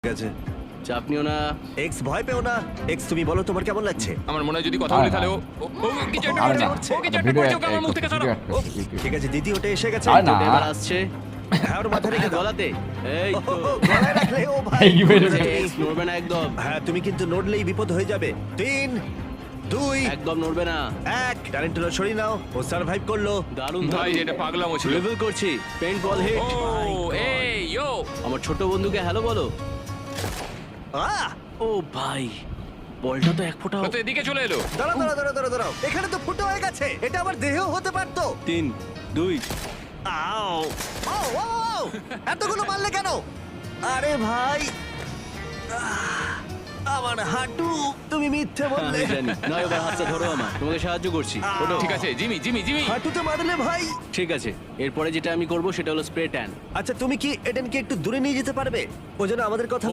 ঠিক আছে। চাপ নিও না। এক্স ভয় পেও না। এক্স তুমি বলো তোমার কেমন লাগছে? আমার মনে হয় যদি কথা বলি তাহলে ও কিছু একটা আরে করছে না, ও কিছু একটা ভিডিও করছে ওকে আমার মুখ থেকে সরাও ও, ঠিক আছে দ্বিতীয়টা এসে গেছে। আরে না। ওটা এবার আসছে। হ্যাঁ ওর মাথা রেখে দাও। গলাতে। এই তো। গলায় রাখলে ও ভাই। এই কি বেরোবে? এক্স নড়বে না একদম। হ্যাঁ তুমি কিন্তু নড়লেই বিপদ হয়ে যাবে। 3 2 একদম নড়বে না। 1 টারেন্টুলা সরিয়ে নাও। ও সার্ভাইভ করলো। দারুণ ভাই দারুণ। এটা পাগলামো ছিল লেভেল করছি। পেইন্ট বল হিট। ও এই ইয়ো আমার ছোট বন্ধুকে হ্যালো বলো। আহ! ও ভাই, বলটা তো এক ফোঁটাও। ও তো এদিকে চলে এলো দাঁড়াও দাঁড়াও দাঁড়াও দাঁড়াও দাঁড়াও। এখানে তো ফুটো হয়ে গেছে। এটা আমার দেহেও হতে পারতো। 3 2 আও ও ও ও! এতগুলো মারলে কেন? আরে ভাই আহ! আমার হাঁটু তুমি মিথ্যে বললে। আমি জানি। না এবার হাতটা ধরো আমার। তোমাকে সাহায্য করছি। ওঠো। ঠিক আছে জিমি জিমি জিমি হাঁটুতে মারলে ভাই। ঠিক আছে। এরপরে যেটা আমি করব সেটা হলো স্প্রে ট্যান। আচ্ছা তুমি কি এডেনকে একটু দূরে নিয়ে যেতে পারবে? ও যেন আমাদের কথা